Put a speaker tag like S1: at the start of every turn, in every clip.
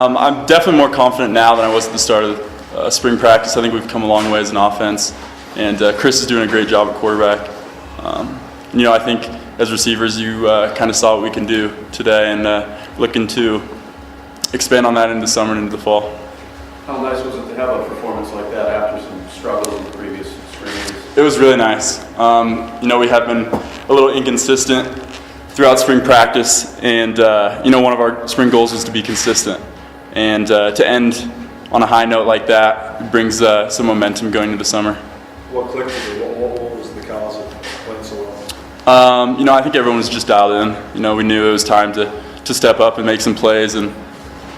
S1: I'm definitely more confident now than I was at the start of spring practice. I think we've come a long way as an offense, and Chris is doing a great job at quarterback. I think as receivers, you kind of saw what we can do today, and looking to expand on that into the summer and into the fall.
S2: How nice was it to have a performance like that after some struggles in the previous spring games?
S1: It was really nice. We have been a little inconsistent throughout spring practice, and one of our spring goals is to be consistent. And to end on a high note like that brings some momentum going into the summer.
S2: What clicked with you? What was the cause of playing so well?
S1: I think everyone was just dialed in. We knew it was time to step up and make some plays, and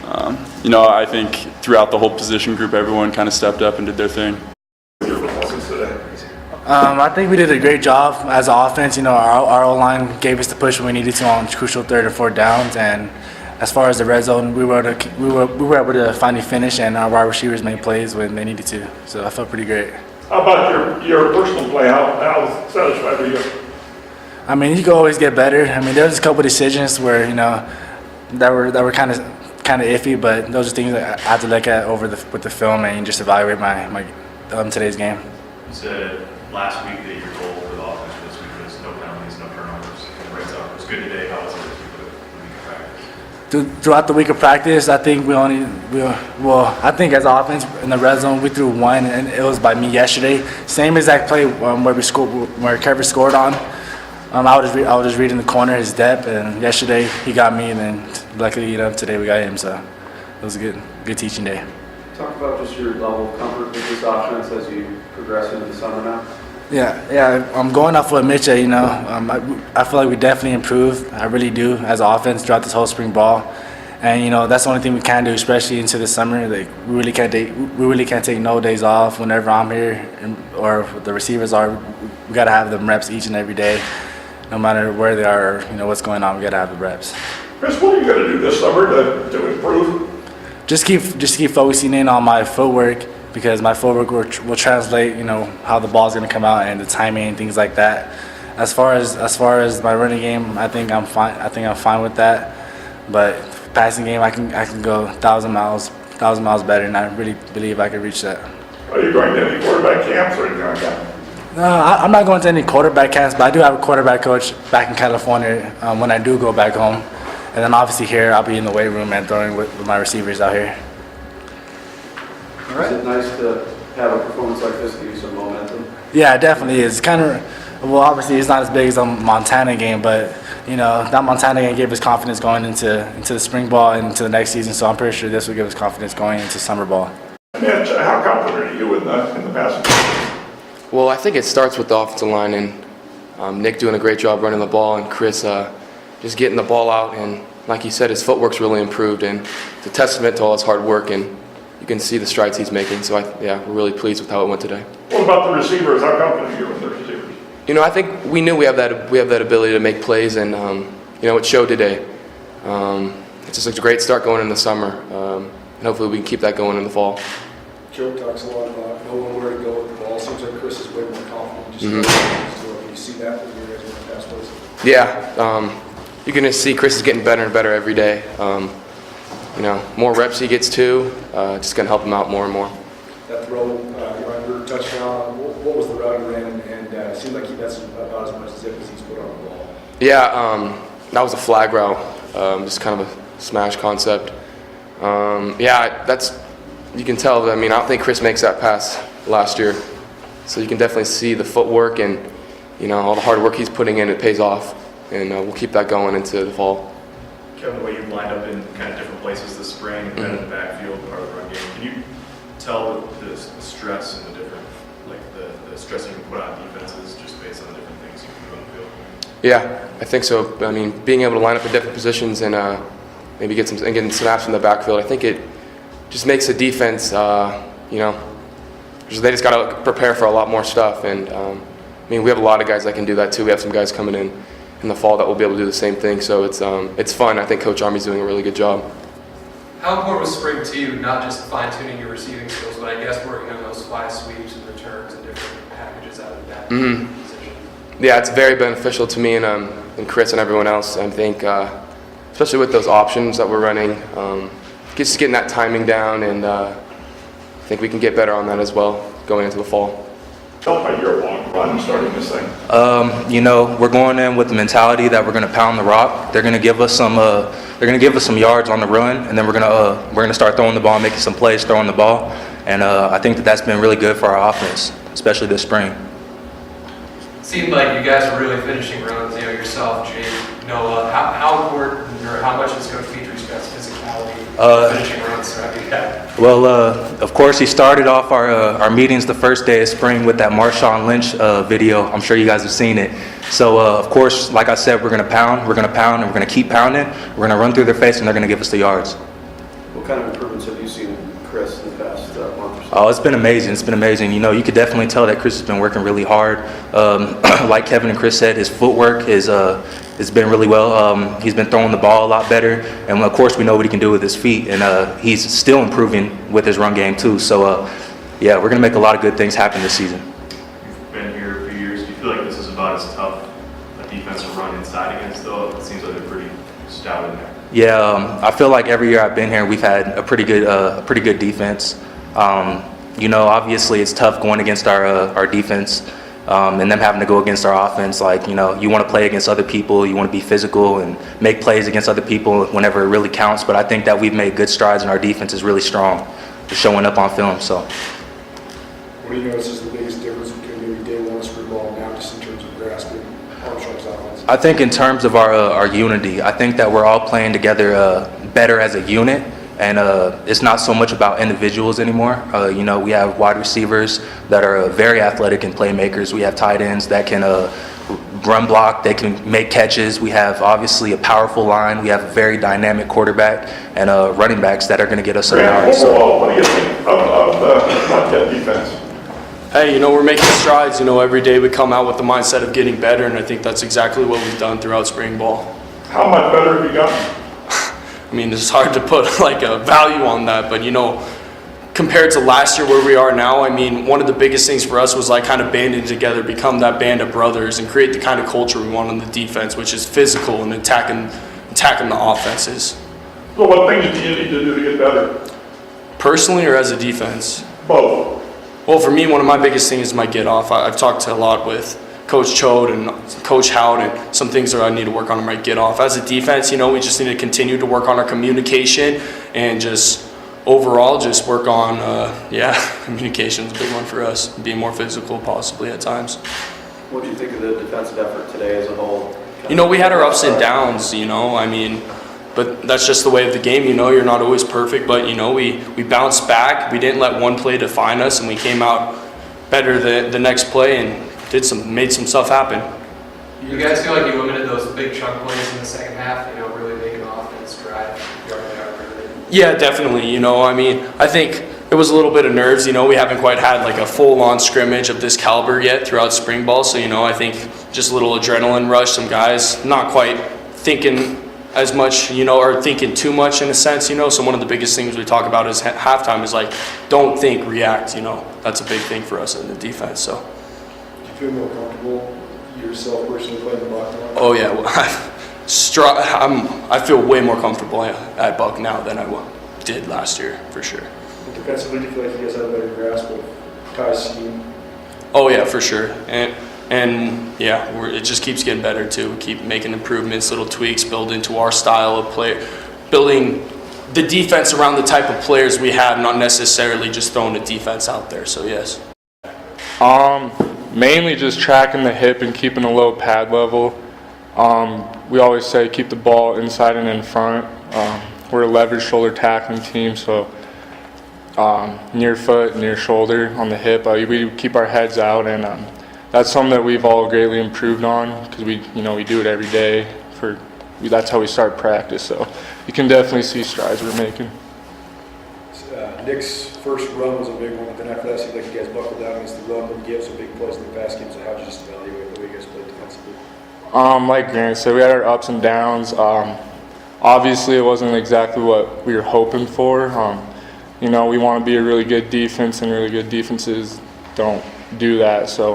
S1: I think throughout the whole position group, everyone kind of stepped up and did their thing.
S3: I think we did a great job as an offense. Our O-line gave us the push when we needed to on crucial third and fourth downs, and as far as the red zone, we were able to finally finish, and our wide receivers made plays when they needed to. So I felt pretty great.
S4: How about your personal play? How satisfied are you?
S3: You can always get better. There was a couple decisions where that were kind of iffy, but those are things that I have to look at with the film and just evaluate my today's game.
S5: You said last week that your goal for the offense for this week was no penalties, no turnovers. Right, so it was good today. How was it this week of practice?
S3: Throughout the week of practice, I think I think as offense in the red zone we threw one, and it was by me yesterday. Same exact play where Kevin scored on. I was just reading the corner, his depth, and yesterday he got me, and then luckily today we got him. So it was a good teaching day.
S2: Talk about just your level of comfort with this offense as you progress into the summer now.
S3: Yeah. I'm going off what Mitch said. I feel like we definitely improved. I really do as an offense throughout this whole spring ball, and that's the only thing we can do, especially into the summer. Like we really can't take no days off. Whenever I'm here or the receivers are, we gotta have them reps each and every day, no matter where they are or what's going on. We gotta have the reps.
S4: Chris, what are you going to do this summer to improve?
S3: Just keep focusing in on my footwork, because my footwork will translate, how the ball's going to come out and the timing and things like that. As far as my running game, I think I'm fine with that. But passing game, I can go 1,000 miles better, and I really believe I can reach that.
S4: Are you going to any quarterback camps or anything like that?
S3: No, I'm not going to any quarterback camps, but I do have a quarterback coach back in California when I do go back home. And then obviously here, I'll be in the weight room and throwing with my receivers out here.
S2: All right. Is it nice to have a performance like this give you some momentum?
S3: Yeah, it definitely is. Obviously it's not as big as the Montana game, but that Montana game gave us confidence going into the spring ball and into the next season. So I'm pretty sure this will give us confidence going into summer ball.
S4: Mitch, how confident are you in the passing game?
S6: Well, I think it starts with the offensive line, and Nick doing a great job running the ball, and Chris just getting the ball out. And like he said, his footwork's really improved, and it's a testament to all his hard work, and you can see the strides he's making. So we're really pleased with how it went today.
S4: What about the receivers? How confident are you in the receivers?
S6: I think we knew we have that ability to make plays, and it showed today. It's just a great start going in the summer, and hopefully we can keep that going in the fall.
S7: Joe talks a lot about knowing where to go with the ball. Seems like Chris is way more confident. Can you see that with your guys in the past plays?
S6: Yeah, you're going to see Chris is getting better and better every day. More reps he gets too, just going to help him out more and more.
S7: That throw, your touchdown, what was the route he ran? And it seemed like that's about as much zip as he's put on the ball.
S6: Yeah, that was a flag route, just kind of a smash concept. You can tell. I don't think Chris makes that pass last year, so you can definitely see the footwork and all the hard work he's putting in. It pays off, and we'll keep that going into the fall.
S5: Kevin, the way you've lined up in kind of different places this spring, and in the backfield, part of the run game, can you tell the stress and the different, the stress you can put on defenses just based on the different things you can do on the field?
S6: Yeah, I think so. Being able to line up in different positions and maybe getting snaps from the backfield, I think it just makes the defense, they just got to prepare for a lot more stuff. And we have a lot of guys that can do that too. We have some guys coming in the fall that will be able to do the same thing. So it's fun. I think Coach Army's doing a really good job.
S8: How important was spring to you, not just fine-tuning your receiving skills, but I guess working on those fly sweeps and returns and different packages out of that position?
S6: Yeah, it's very beneficial to me and Chris and everyone else. I think, especially with those options that we're running, just getting that timing down, and I think we can get better on that as well going into the fall.
S4: Tell me about your long run starting this thing.
S9: We're going in with the mentality that we're going to pound the rock. They're going to give us some. They're going to give us some yards on the run, and then we're going to start throwing the ball, making some plays, throwing the ball, and I think that's been really good for our offense, especially this spring.
S8: Seemed like you guys were really finishing runs, yourself, Jake, Noah. How important or how much is Coach Petrie's best physicality finishing runs throughout your guy?
S9: Well, of course, he started off our meetings the first day of spring with that Marshawn Lynch video. I'm sure you guys have seen it. So, of course, like I said, we're going to pound, and we're going to keep pounding. We're going to run through their face, and they're going to give us the yards.
S2: What kind of improvements have you seen in Chris in the past month or so?
S9: Oh, it's been amazing. It's been amazing. You could definitely tell that Chris has been working really hard. Like Kevin and Chris said, his footwork has been really well. He's been throwing the ball a lot better, and of course, we know what he can do with his feet, and he's still improving with his run game too. So, yeah, we're going to make a lot of good things happen this season.
S5: You've been here a few years. Do you feel like this is about as tough a defense to run inside against, though? It seems like they're pretty stout in there.
S9: Yeah, I feel like every year I've been here, we've had a pretty good defense. Obviously it's tough going against our defense, and them having to go against our offense. Like, you want to play against other people, you want to be physical and make plays against other people whenever it really counts. But I think that we've made good strides, and our defense is really strong, showing up on film. So,
S7: What do you notice is the biggest difference between maybe day one spring ball and now, just in terms of grasping Armstrong's offense?
S9: I think in terms of our unity, I think that we're all playing together better as a unit, and it's not so much about individuals anymore. We have wide receivers that are very athletic and playmakers. We have tight ends that can run block, they can make catches. We have obviously a powerful line. We have a very dynamic quarterback and running backs that are going to get us some yards.
S4: Overall, what do you think of the Marquette defense?
S1: Hey, we're making strides. Every day we come out with the mindset of getting better, and I think that's exactly what we've done throughout spring ball.
S4: How much better have you gotten?
S1: I mean, it's hard to put like a value on that, but compared to last year where we are now, I mean, one of the biggest things for us was like kind of banding together, become that band of brothers, and create the kind of culture we want on the defense, which is physical and attacking the offenses.
S4: So what things do you need to do to get better?
S1: Personally or as a defense?
S4: Both.
S1: Well, for me, one of my biggest things is my get off. I've talked to a lot with Coach Chode and Coach Howard, and some things that I need to work on in my get off. As a defense, we just need to continue to work on our communication and just overall just work on, communication is a big one for us. Being more physical possibly at times.
S2: What do you think of the defensive effort today as a whole?
S1: We had our ups and downs, but that's just the way of the game. You're not always perfect, but we bounced back. We didn't let one play define us, and we came out better the next play and made some stuff happen.
S8: You guys feel like you limited those big chunk plays in the second half, really making offense drive yard by yard?
S1: Yeah, definitely. I think it was a little bit of nerves. We haven't quite had like a full-on scrimmage of this caliber yet throughout spring ball. So, I think just a little adrenaline rush. Some guys not quite thinking as much, or thinking too much in a sense, So one of the biggest things we talk about is halftime is like, don't think, react. That's a big thing for us in the defense. So.
S7: Do you feel more comfortable yourself personally playing the Buck now?
S1: Oh yeah, I feel way more comfortable at Buck now than I did last year, for sure.
S7: Defensively, do you feel like you guys have a better grasp of Kassis?
S1: Oh yeah, for sure. And yeah, it just keeps getting better too. We keep making improvements, little tweaks, build into our style of play, building the defense around the type of players we have, not necessarily just throwing a defense out there. So yes.
S10: Mainly just tracking the hip and keeping a low pad level. We always say keep the ball inside and in front. We're a leverage shoulder tackling team, so near foot, near shoulder, on the hip, we keep our heads out, and that's something that we've all greatly improved on because we do it every day. That's how we start practice. So you can definitely see strides we're making.
S7: Nick's first run was a big one, but then after that, it seemed like you guys buckled down against the run and gave some big plays in the pass game. So how did you just evaluate the way you guys played defensively?
S10: Like Grant said, we had our ups and downs. Obviously, it wasn't exactly what we were hoping for. We want to be a really good defense, and really good defenses don't do that. So,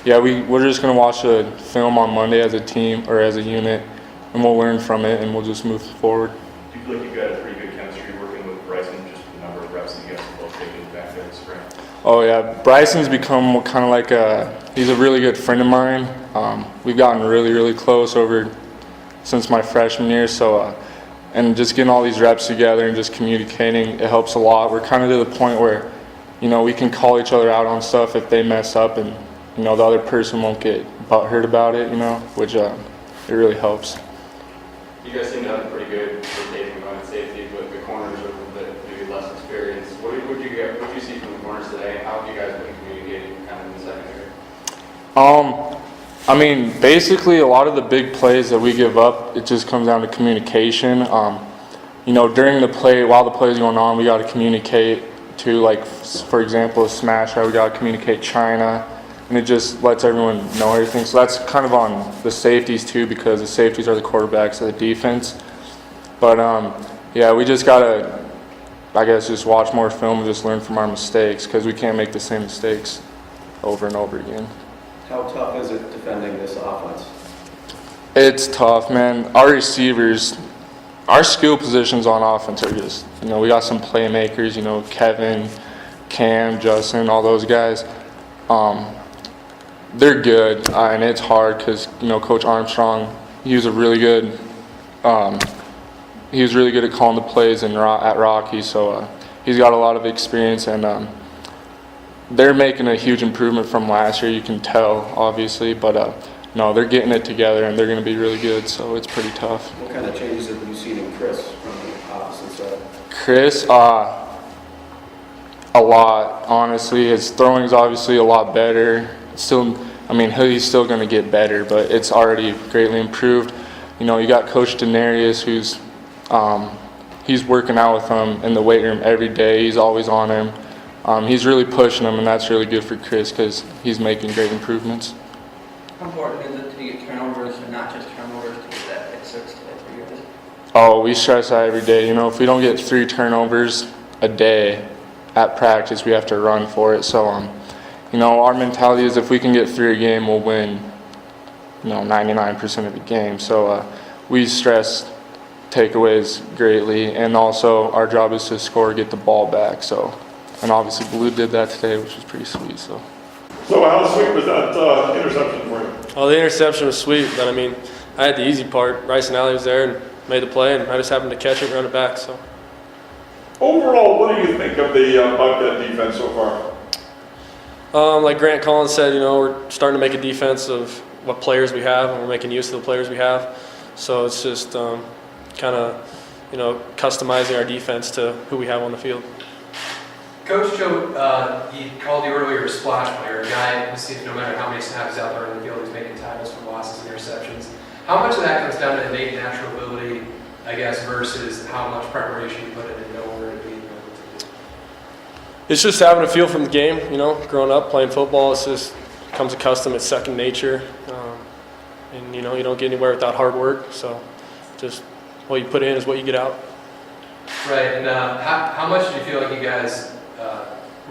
S10: we're just going to watch a film on Monday as a team or as a unit, and we'll learn from it, and we'll just move forward.
S5: Do you feel like you've got a pretty good chemistry
S10: Oh yeah, Bryson's become kind of like he's a really good friend of mine. We've gotten really, really close since my freshman year. So, and just getting all these reps together and just communicating, it helps a lot. We're kind of to the point where, we can call each other out on stuff if they mess up, and the other person won't get butthurt about it. Which it really helps.
S6: You guys seem to have a pretty good rotating on safety, but the corners are a little bit maybe less experienced. What did you see from the corners today? How have you guys been communicating kind of in the secondary?
S10: Basically a lot of the big plays that we give up, it just comes down to communication. During the play, while the play is going on, we got to communicate to, like, for example, a smash, how we got to communicate China, and it just lets everyone know everything. So that's kind of on the safeties too, because the safeties are the quarterbacks of the defense. But yeah, we just got to, I guess, just watch more film and just learn from our mistakes, because we can't make the same mistakes over and over again.
S2: How tough is it defending this offense?
S10: It's tough, man. Our receivers, our skill positions on offense are just, we got some playmakers, Kevin, Cam, Justin, all those guys. They're good, and it's hard because, Coach Armstrong, he was really good at calling the plays at Rocky, so he's got a lot of experience, and they're making a huge improvement from last year. You can tell, obviously, but no, they're getting it together, and they're going to be really good, so it's pretty tough.
S2: What kind of changes have you seen in Chris from the opposite side?
S10: Chris, a lot, honestly. His throwing is obviously a lot better. He's still going to get better, but it's already greatly improved. You got Coach Denarius, who's he's working out with him in the weight room every day. He's always on him. He's really pushing him, and that's really good for Chris because he's making great improvements.
S11: How important is it to get turnovers and not just turnovers to get that pick six today for you guys?
S10: Oh, we stress that every day. If we don't get 3 turnovers a day at practice, we have to run for it. So, our mentality is if we can get 3 a game, we'll win, 99% of the game. So we stress takeaways greatly, and also our job is to score, get the ball back. So, and obviously Balue did that today, which was pretty sweet. So
S4: how sweet was that interception for you?
S12: Oh, the interception was sweet, but I had the easy part. Bryson Alley was there and made the play, and I just happened to catch it and run it back. So
S4: Overall, what do you think of the Buckhead defense so far?
S12: Like Grant Collins said, we're starting to make a defense of what players we have, and we're making use of the players we have. So it's just kind of, customizing our defense to who we have on the field.
S8: Coach Joe, he called you earlier a splash player, a guy who seems no matter how many snaps he's out there on the field, he's making tackles for losses and interceptions. How much of that comes down to innate natural ability, I guess, versus how much preparation you put in and know where to be and what to do?
S12: It's just having a feel from the game, growing up, playing football, it's just comes accustomed, it's second nature. And, you don't get anywhere without hard work. So just what you put in is what you get out.
S8: Right, and how much do you feel like you guys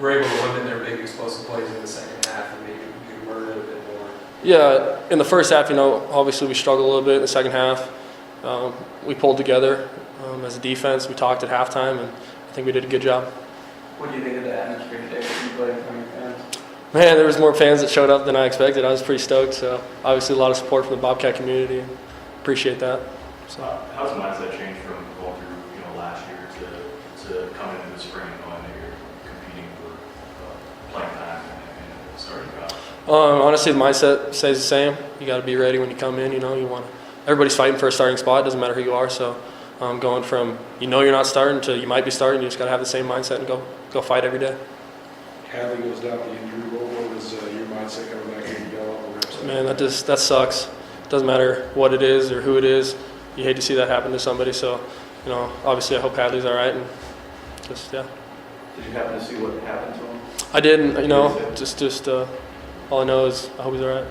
S8: were able to limit their big explosive plays in the second half and maybe you word it a bit more?
S12: Yeah, in the first half, obviously we struggled a little bit. In the second half, we pulled together as a defense. We talked at halftime, and I think we did a good job.
S11: What do you think of the atmosphere today with you playing from your fans?
S12: Man, there was more fans that showed up than I expected. I was pretty stoked. So obviously a lot of support from the Bobcat community. Appreciate that. So.
S5: How's the mindset changed from going through last year to coming into the spring, knowing that you're competing for playing time and starting out?
S12: Honestly, the mindset stays the same. You got to be ready when you come in. Everybody's fighting for a starting spot. It doesn't matter who you are. So going from you're not starting to you might be starting, you just got to have the same mindset and go fight every day.
S7: Hadley goes down the injury roll. What was your mindset coming back in? You got all the reps?
S12: Man, that sucks. It doesn't matter what it is or who it is. You hate to see that happen to somebody. So, obviously I hope Hadley's all right, and just yeah.
S2: Did you happen to see what happened to him?
S12: I didn't. Just all I know is I hope he's all right.